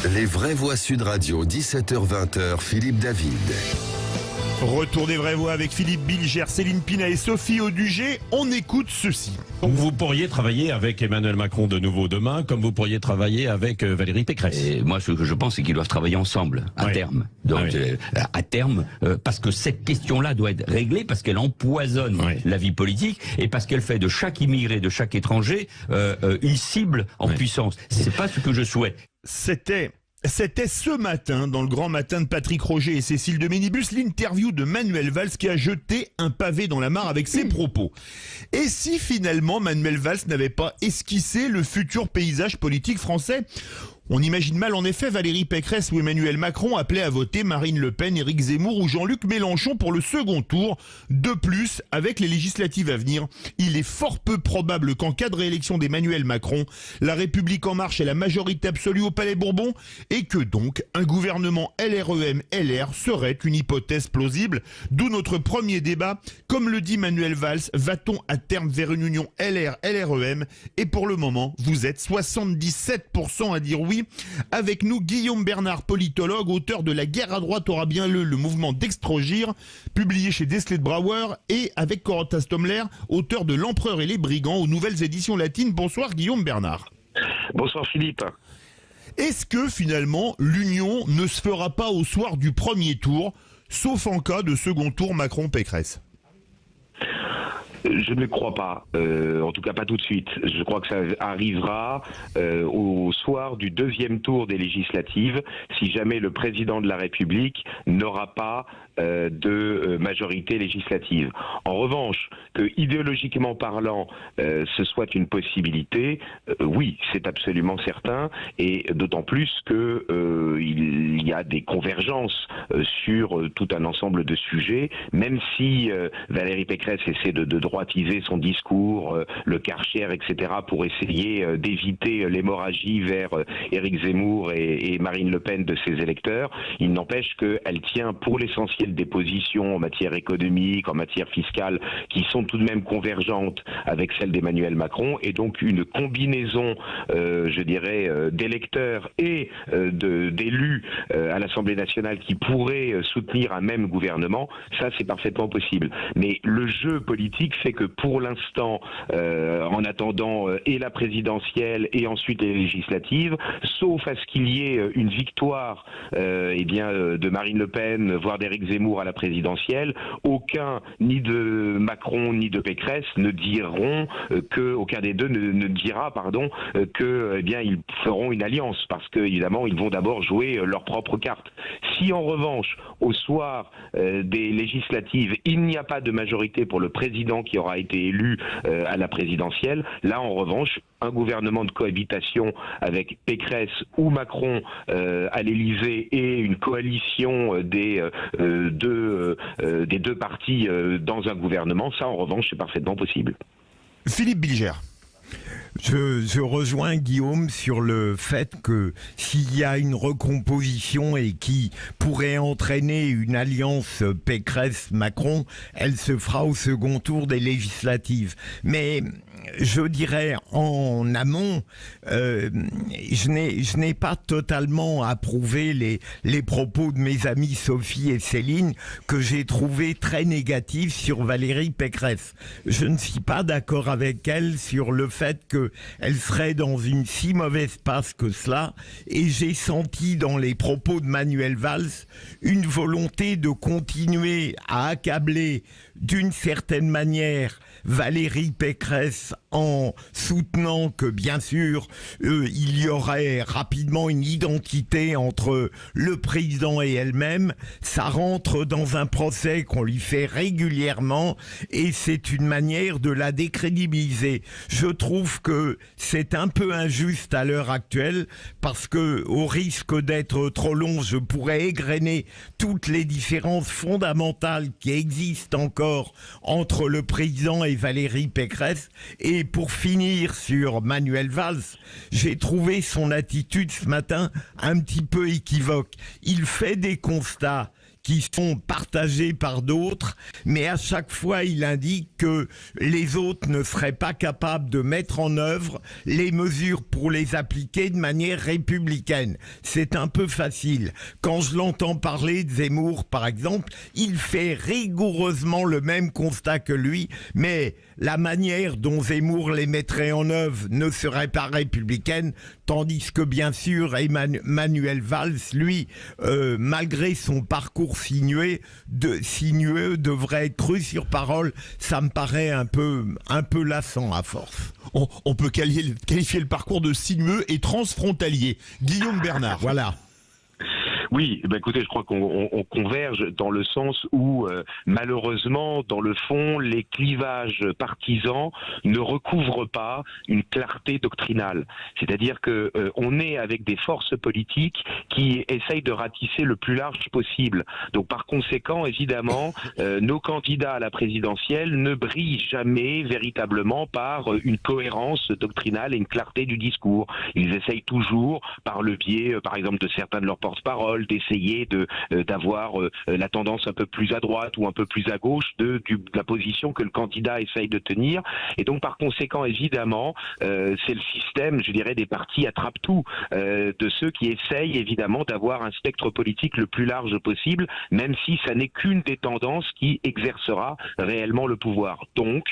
Les vraies voix Sud Radio, 17h-20h, Philippe David. Retour des vraies voix avec Philippe Bilger, Céline Pina et Sophie Audugé. On écoute ceci. Donc vous pourriez travailler avec Emmanuel Macron de nouveau demain, comme vous pourriez travailler avec Valérie Pécresse. Et moi, ce que je pense, c'est qu'ils doivent travailler ensemble, à terme. Donc, à terme, parce que cette question-là doit être réglée, parce qu'elle empoisonne la vie politique, et parce qu'elle fait de chaque immigré, de chaque étranger, une cible en puissance. C'est pas ce que je souhaite. C'était ce matin, dans le grand matin de Patrick Roger et Cécile de Ménibus, l'interview de Manuel Valls qui a jeté un pavé dans la mare avec ses propos. Et si finalement Manuel Valls n'avait pas esquissé le futur paysage politique français ? On imagine mal en effet Valérie Pécresse ou Emmanuel Macron appelés à voter Marine Le Pen, Éric Zemmour ou Jean-Luc Mélenchon pour le second tour. De plus, avec les législatives à venir, il est fort peu probable qu'en cas de réélection d'Emmanuel Macron, la République en marche ait la majorité absolue au Palais Bourbon et que donc un gouvernement LREM-LR serait une hypothèse plausible. D'où notre premier débat. Comme le dit Manuel Valls, va-t-on à terme vers une union LR-LREM? Et pour le moment, vous êtes 77% à dire oui. Avec nous, Guillaume Bernard, politologue, auteur de La guerre à droite aura bien le mouvement d'Extrogir, publié chez Desley de Brouwer, et avec Corotas Tomler, auteur de L'Empereur et les brigands aux nouvelles éditions latines. Bonsoir Guillaume Bernard. Bonsoir Philippe. Est-ce que finalement l'union ne se fera pas au soir du premier tour, sauf en cas de second tour Macron-Pécresse ? Je ne le crois pas, en tout cas pas tout de suite. Je crois que ça arrivera au soir du deuxième tour des législatives, si jamais le président de la République n'aura pas de majorité législative. En revanche, que idéologiquement parlant, ce soit une possibilité, oui, c'est absolument certain, et d'autant plus que il y a des convergences sur tout un ensemble de sujets, même si Valérie Pécresse essaie de droitiser son discours, le Karcher, etc., pour essayer d'éviter l'hémorragie vers Éric Zemmour et Marine Le Pen de ses électeurs. Il n'empêche qu'elle tient pour l'essentiel des positions en matière économique, en matière fiscale, qui sont tout de même convergentes avec celles d'Emmanuel Macron, et donc une combinaison, je dirais, d'électeurs et d'élus à l'Assemblée nationale qui pourraient soutenir un même gouvernement, ça c'est parfaitement possible. Mais le jeu politique fait que pour l'instant, en attendant et la présidentielle et ensuite les législatives, sauf à ce qu'il y ait une victoire de Marine Le Pen, voire d'Éric Zemmour à la présidentielle, aucun, ni de Macron ni de Pécresse, ne diront aucun des deux ne dira que ils feront une alliance, parce que évidemment ils vont d'abord jouer leur propre carte. Si en revanche, au soir des législatives, il n'y a pas de majorité pour le président qui aura été élu à la présidentielle, là en revanche, un gouvernement de cohabitation avec Pécresse ou Macron à l'Élysée et une coalition des deux partis dans un gouvernement, ça en revanche c'est parfaitement possible. Philippe Bilger. Je rejoins Guillaume sur le fait que s'il y a une recomposition et qui pourrait entraîner une alliance Pécresse-Macron, elle se fera au second tour des législatives. Mais je dirais en amont, je n'ai pas totalement approuvé les propos de mes amies Sophie et Céline, que j'ai trouvé très négatifs sur Valérie Pécresse. Je ne suis pas d'accord avec elle sur le fait qu'elle serait dans une si mauvaise passe que cela, et j'ai senti dans les propos de Manuel Valls une volonté de continuer à accabler d'une certaine manière Valérie Pécresse en soutenant que bien sûr il y aurait rapidement une identité entre le président et elle-même. Ça rentre dans un procès qu'on lui fait régulièrement et c'est une manière de la décrédibiliser. Je trouve que c'est un peu injuste à l'heure actuelle parce que, au risque d'être trop long, je pourrais égrener toutes les différences fondamentales qui existent encore entre le président et Valérie Pécresse. Et pour finir sur Manuel Valls, j'ai trouvé son attitude ce matin un petit peu équivoque. Il fait des constats qui sont partagées par d'autres, mais à chaque fois il indique que les autres ne seraient pas capables de mettre en œuvre les mesures pour les appliquer de manière républicaine. C'est un peu facile. Quand je l'entends parler de Zemmour, par exemple, il fait rigoureusement le même constat que lui, mais la manière dont Zemmour les mettrait en œuvre ne serait pas républicaine, tandis que bien sûr Manuel Valls, lui, malgré son parcours sinueux, devrait être cru sur parole. Ça me paraît un peu lassant à force. On peut qualifier le parcours de sinueux et transfrontalier. Guillaume Bernard. Voilà. Oui, écoutez, je crois qu'on converge dans le sens où, malheureusement, dans le fond, les clivages partisans ne recouvrent pas une clarté doctrinale. C'est-à-dire que on est avec des forces politiques qui essayent de ratisser le plus large possible. Donc, par conséquent, évidemment, nos candidats à la présidentielle ne brillent jamais véritablement par une cohérence doctrinale et une clarté du discours. Ils essayent toujours, par le biais, par exemple, de certains de leurs porte-parole, d'essayer d'avoir la tendance un peu plus à droite ou un peu plus à gauche de la position que le candidat essaye de tenir. Et donc, par conséquent, évidemment, c'est le système, je dirais, des partis attrape-tout, de ceux qui essayent, évidemment, d'avoir un spectre politique le plus large possible, même si ça n'est qu'une des tendances qui exercera réellement le pouvoir. Donc,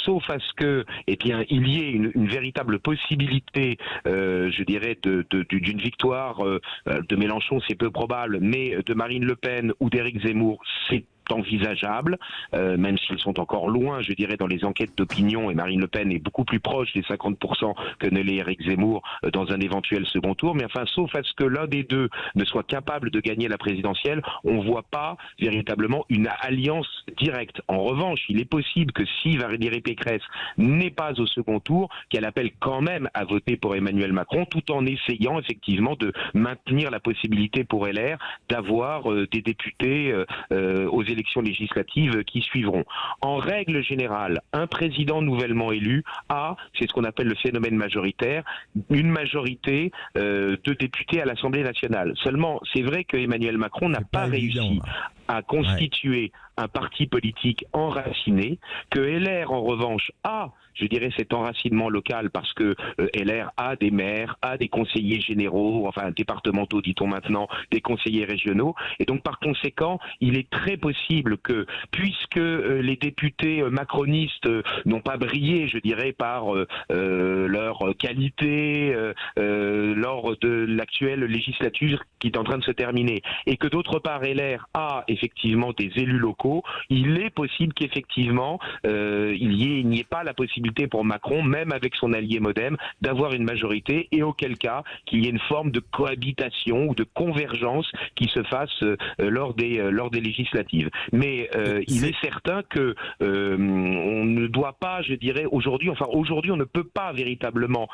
sauf à ce que, il y ait une véritable possibilité, je dirais, d'une victoire de Mélenchon, c'est peu probable, mais de Marine Le Pen ou d'Éric Zemmour, c'est envisageable, même s'ils sont encore loin, je dirais, dans les enquêtes d'opinion, et Marine Le Pen est beaucoup plus proche des 50% que ne l'est Éric Zemmour dans un éventuel second tour, mais enfin, sauf à ce que l'un des deux ne soit capable de gagner la présidentielle, on ne voit pas véritablement une alliance directe. En revanche, il est possible que si Valérie Pécresse n'est pas au second tour, qu'elle appelle quand même à voter pour Emmanuel Macron, tout en essayant effectivement de maintenir la possibilité pour LR d'avoir des députés aux élections législatives qui suivront. En règle générale, un président nouvellement élu a, c'est ce qu'on appelle le phénomène majoritaire, une majorité de députés à l'Assemblée nationale. Seulement, c'est vrai que Emmanuel Macron n'a pas réussi à constituer un parti politique enraciné, que LR en revanche a, je dirais, cet enracinement local parce que LR a des maires, a des conseillers généraux, enfin départementaux dit-on maintenant, des conseillers régionaux, et donc par conséquent, il est très possible que, puisque les députés macronistes n'ont pas brillé, je dirais, par leur qualité lors de l'actuelle législature qui est en train de se terminer, et que d'autre part LR a effectivement des élus locaux, il est possible qu'effectivement il n'y ait pas la possibilité pour Macron, même avec son allié MoDem, d'avoir une majorité, et auquel cas qu'il y ait une forme de cohabitation ou de convergence qui se fasse lors des législatives. Mais il est certain que on ne doit pas, je dirais, aujourd'hui on ne peut pas véritablement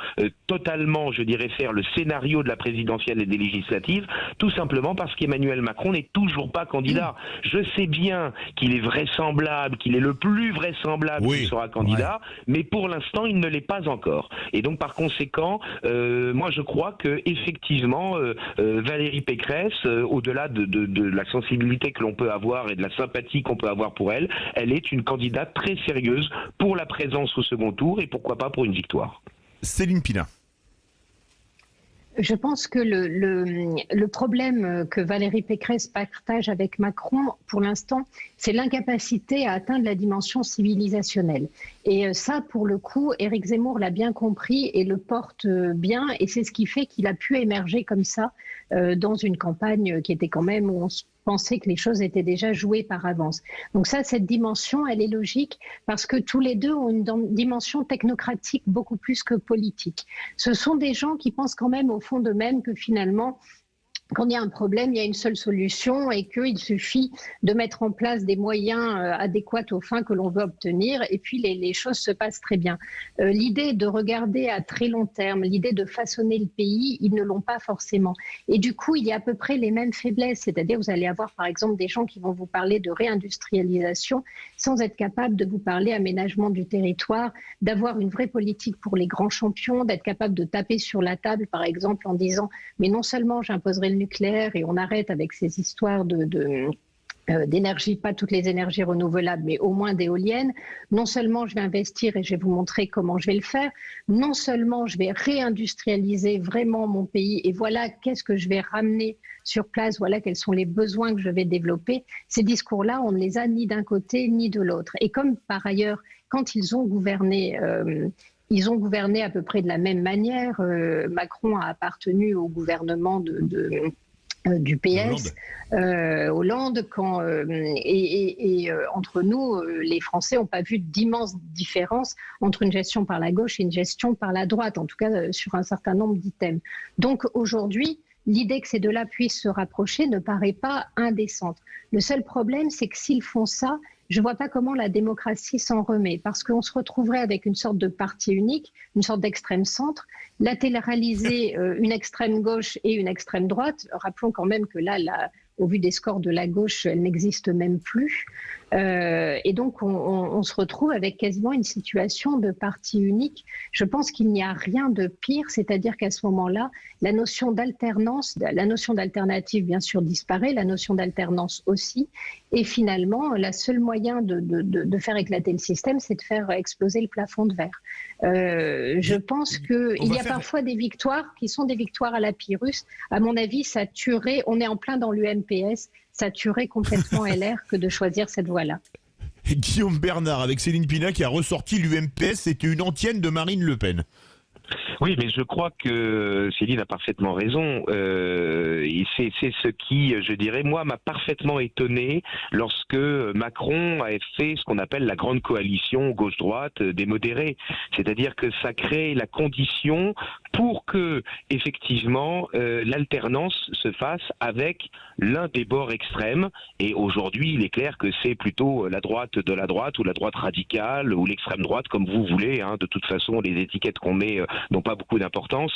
totalement, je dirais, faire le scénario de la présidentielle et des législatives, tout simplement parce qu'Emmanuel Macron n'est toujours pas candidat. Je sais bien qu'il est vraisemblable, qu'il est le plus vraisemblable qu'il sera candidat, mais pour l'instant, il ne l'est pas encore. Et donc, par conséquent, moi, je crois que effectivement, Valérie Pécresse, au-delà de la sensibilité que l'on peut avoir et de la sympathie qu'on peut avoir pour elle, elle est une candidate très sérieuse pour la présence au second tour et pourquoi pas pour une victoire. Céline Pina. Je pense que le problème que Valérie Pécresse partage avec Macron, pour l'instant, c'est l'incapacité à atteindre la dimension civilisationnelle. Et ça, pour le coup, Éric Zemmour l'a bien compris et le porte bien. Et c'est ce qui fait qu'il a pu émerger comme ça dans une campagne qui était quand même où on se pensait que les choses étaient déjà jouées par avance. Donc ça, cette dimension, elle est logique parce que tous les deux ont une dimension technocratique beaucoup plus que politique. Ce sont des gens qui pensent quand même au fond d'eux-mêmes que finalement, quand il y a un problème, il y a une seule solution et qu'il suffit de mettre en place des moyens adéquats aux fins que l'on veut obtenir et puis les choses se passent très bien. L'idée de regarder à très long terme, l'idée de façonner le pays, ils ne l'ont pas forcément. Et du coup, il y a à peu près les mêmes faiblesses, c'est-à-dire vous allez avoir par exemple des gens qui vont vous parler de réindustrialisation sans être capables de vous parler aménagement du territoire, d'avoir une vraie politique pour les grands champions, d'être capable de taper sur la table par exemple en disant mais non seulement j'imposerai le centrales nucléaires et on arrête avec ces histoires d'énergie, pas toutes les énergies renouvelables, mais au moins d'éoliennes. Non seulement je vais investir et je vais vous montrer comment je vais le faire, non seulement je vais réindustrialiser vraiment mon pays et voilà qu'est-ce que je vais ramener sur place, voilà quels sont les besoins que je vais développer. Ces discours-là, on ne les a ni d'un côté ni de l'autre. Et comme par ailleurs, quand ils ont gouverné à peu près de la même manière. Macron a appartenu au gouvernement du PS, Hollande, entre nous, les Français n'ont pas vu d'immenses différences entre une gestion par la gauche et une gestion par la droite, en tout cas sur un certain nombre d'items. Donc aujourd'hui, l'idée que ces deux-là puissent se rapprocher ne paraît pas indécente. Le seul problème, c'est que s'ils font ça, je ne vois pas comment la démocratie s'en remet, parce qu'on se retrouverait avec une sorte de parti unique, une sorte d'extrême centre, latéraliser une extrême gauche et une extrême droite. Rappelons quand même que là, au vu des scores de la gauche, elle n'existe même plus. Et donc, on se retrouve avec quasiment une situation de parti unique. Je pense qu'il n'y a rien de pire, c'est-à-dire qu'à ce moment-là, la notion d'alternance, la notion d'alternative, bien sûr, disparaît, la notion d'alternance aussi. Et finalement, le seul moyen de faire éclater le système, c'est de faire exploser le plafond de verre. Je pense qu'il y a parfois des victoires qui sont des victoires à la Pyrrhus. À mon avis, ça tuerait, on est en plein dans l'UMPS, ça tuerait complètement LR que de choisir cette voie-là. Guillaume Bernard, avec Céline Pina, qui a ressorti l'UMPS, c'était une antienne de Marine Le Pen. Oui, mais je crois que Céline a parfaitement raison. Et c'est ce qui, je dirais, moi, m'a parfaitement étonné lorsque Macron a fait ce qu'on appelle la grande coalition gauche-droite des modérés. C'est-à-dire que ça crée la condition pour que, effectivement, l'alternance se fasse avec l'un des bords extrêmes. Et aujourd'hui, il est clair que c'est plutôt la droite de la droite ou la droite radicale ou l'extrême droite, comme vous voulez. Hein. De toute façon, les étiquettes qu'on met n'ont pas beaucoup d'importance,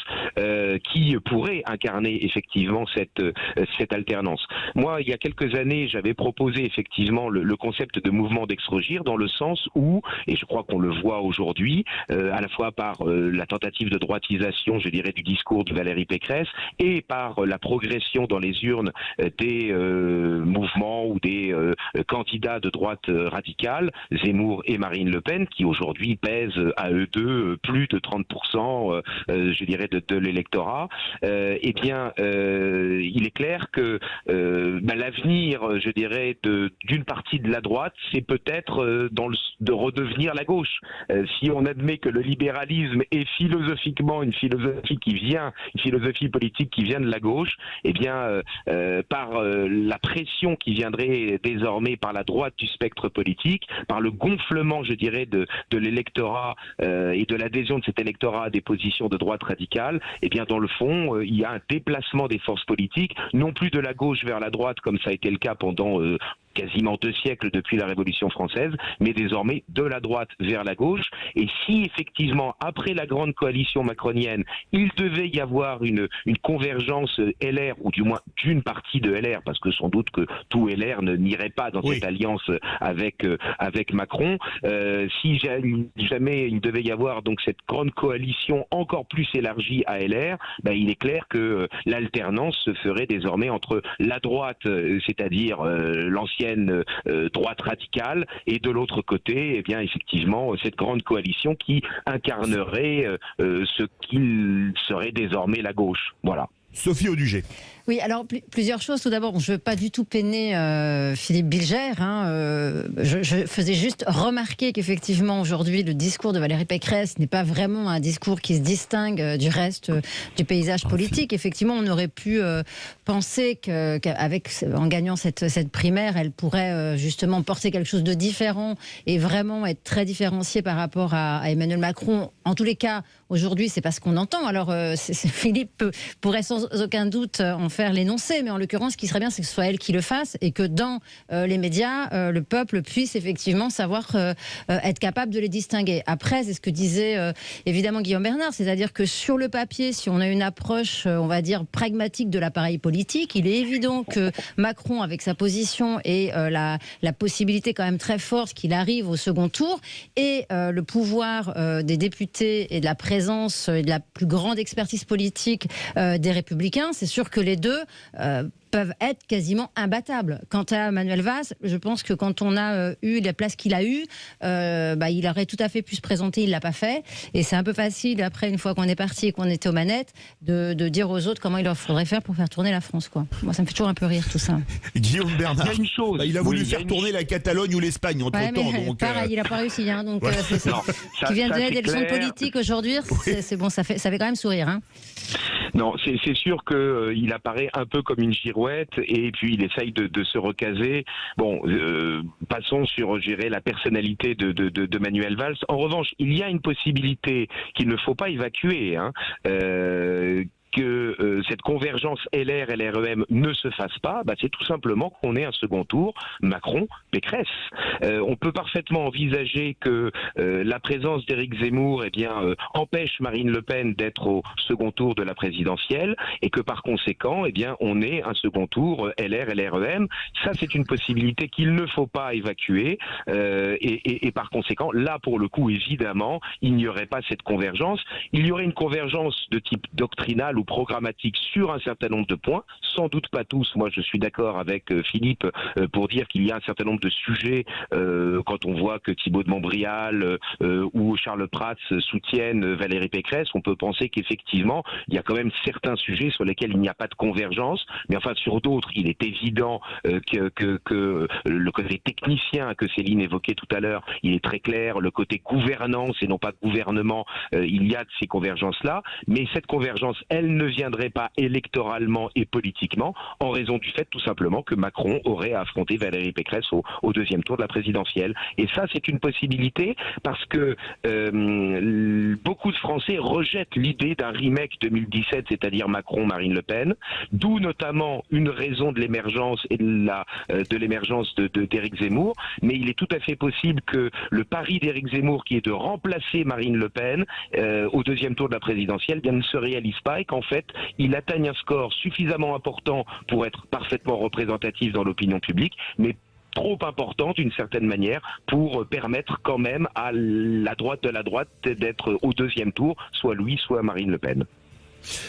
qui pourrait incarner effectivement cette alternance. Moi, il y a quelques années, j'avais proposé effectivement le concept de mouvement d'extrogir dans le sens où, et je crois qu'on le voit aujourd'hui, à la fois par la tentative de droitisation, je dirais, du discours de Valérie Pécresse et par la progression dans les urnes des mouvements ou des candidats de droite radicale, Zemmour et Marine Le Pen, qui aujourd'hui pèsent à eux deux plus de 30%, je dirais, de l'électorat, eh bien, il est clair que l'avenir, je dirais, d'une partie de la droite, c'est peut-être de redevenir la gauche. Si on admet que le libéralisme est philosophiquement une philosophie politique qui vient de la gauche, eh bien, par la pression qui viendrait désormais par la droite du spectre politique, par le gonflement, je dirais, de l'électorat et de l'adhésion de cet électorat à des positions de droite radicale, eh bien, dans le fond, il y a un déplacement des forces politiques, non plus de la gauche vers la droite, comme ça a été le cas pendant quasiment 2 siècles depuis la Révolution française, mais désormais de la droite vers la gauche. Et si effectivement, après la grande coalition macronienne, il devait y avoir une convergence LR, ou du moins d'une partie de LR, parce que sans doute que tout LR n'irait pas dans cette alliance avec Macron, si jamais il devait y avoir donc cette grande coalition encore plus élargie à LR, il est clair que l'alternance se ferait désormais entre la droite, c'est-à-dire l'ancienne droite radicale, et de l'autre côté, eh bien, effectivement, cette grande coalition qui incarnerait ce qu'il serait désormais la gauche. Voilà. Sophie Audugé. Oui, alors plusieurs choses. Tout d'abord, je ne veux pas du tout peiner Philippe Bilger. Je faisais juste remarquer qu'effectivement, aujourd'hui, le discours de Valérie Pécresse n'est pas vraiment un discours qui se distingue du reste du paysage politique. Effectivement, on aurait pu penser qu'en gagnant cette primaire, elle pourrait justement porter quelque chose de différent et vraiment être très différenciée par rapport à Emmanuel Macron. En tous les cas, aujourd'hui, c'est pas ce qu'on entend. Alors, Philippe pourrait sans aucun doute en faire l'énoncé, mais en l'occurrence, ce qui serait bien, c'est que ce soit elle qui le fasse et que dans les médias, le peuple puisse effectivement savoir être capable de les distinguer. Après, c'est ce que disait évidemment Guillaume Bernard, c'est-à-dire que sur le papier, si on a une approche, on va dire, pragmatique de l'appareil politique, il est évident que Macron, avec sa position et la possibilité quand même très forte qu'il arrive au second tour, et le pouvoir des députés et de la présence présence et de la plus grande expertise politique des Républicains, c'est sûr que les deux peuvent être quasiment imbattables. Quant à Manuel Valls, je pense que quand on a eu la place qu'il a eue, il aurait tout à fait pu se présenter, il l'a pas fait. Et c'est un peu facile, après, une fois qu'on est parti et qu'on était aux manettes, de dire aux autres comment il leur faudrait faire pour faire tourner la France, quoi. Moi, ça me fait toujours un peu rire, tout ça. Guillaume Bernard, Il y a une chose. il a voulu Oui, faire tourner la Catalogne ou l'Espagne entre-temps. Ouais, Donc, pareil, il n'a pas réussi. Hein, donc, Non, qui vient de donner des leçons de clair. politique aujourd'hui, c'est bon, ça fait quand même sourire. Hein. Non, c'est sûr que il apparaît un peu comme une girouette et puis il essaye de se recaser. Bon, passons sur gérer la personnalité de Manuel Valls. En revanche, il y a une possibilité qu'il ne faut pas évacuer. Que cette convergence LR-LREM ne se fasse pas, c'est tout simplement qu'on ait un second tour Macron-Pécresse. On peut parfaitement envisager que la présence d'Éric Zemmour empêche Marine Le Pen d'être au second tour de la présidentielle et que par conséquent, on ait un second tour LR-LREM. Ça, c'est une possibilité qu'il ne faut pas évacuer et par conséquent, là, pour le coup, évidemment, il n'y aurait pas cette convergence. Il y aurait une convergence de type doctrinal ou programmatique sur un certain nombre de points, sans doute pas tous. Moi, je suis d'accord avec Philippe pour dire qu'il y a un certain nombre de sujets quand on voit que Thibault de Montbrial ou Charles Prats soutiennent Valérie Pécresse, on peut penser qu'effectivement, il y a quand même certains sujets sur lesquels il n'y a pas de convergence, mais enfin sur d'autres, il est évident que le côté technicien que Céline évoquait tout à l'heure, il est très clair, le côté gouvernance et non pas gouvernement, il y a de ces convergences-là, mais cette convergence, elle ne viendrait pas électoralement et politiquement en raison du fait tout simplement que Macron aurait à affronter Valérie Pécresse au deuxième tour de la présidentielle. Et ça, c'est une possibilité parce que beaucoup de Français rejettent l'idée d'un remake 2017, c'est-à-dire Macron-Marine Le Pen, d'où notamment une raison de l'émergence et de l'émergence d'Éric Zemmour. Mais il est tout à fait possible que le pari d'Éric Zemmour, qui est de remplacer Marine Le Pen au deuxième tour de la présidentielle, ne se réalise pas et qu'en fait, il atteigne un score suffisamment important pour être parfaitement représentatif dans l'opinion publique, mais trop important d'une certaine manière pour permettre quand même à la droite de la droite d'être au deuxième tour, soit lui, soit Marine Le Pen.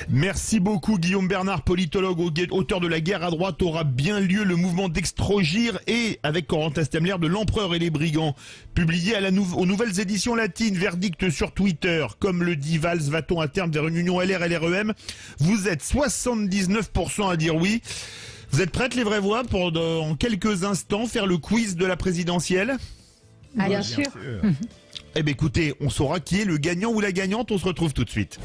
Merci beaucoup Guillaume Bernard, politologue, auteur de La guerre à droite aura bien lieu, le mouvement d'Extrogir et avec Corentin Stemler de L'Empereur et les Brigands, publié aux nouvelles éditions latines. Verdict sur Twitter, comme le dit Valls, va-t-on à terme vers une union LR-LREM? Vous êtes 79% à dire oui. Vous êtes prêtes les vraies voix pour en quelques instants faire le quiz de la présidentielle? Bien sûr. Eh bien écoutez, on saura qui est le gagnant ou la gagnante, on se retrouve tout de suite.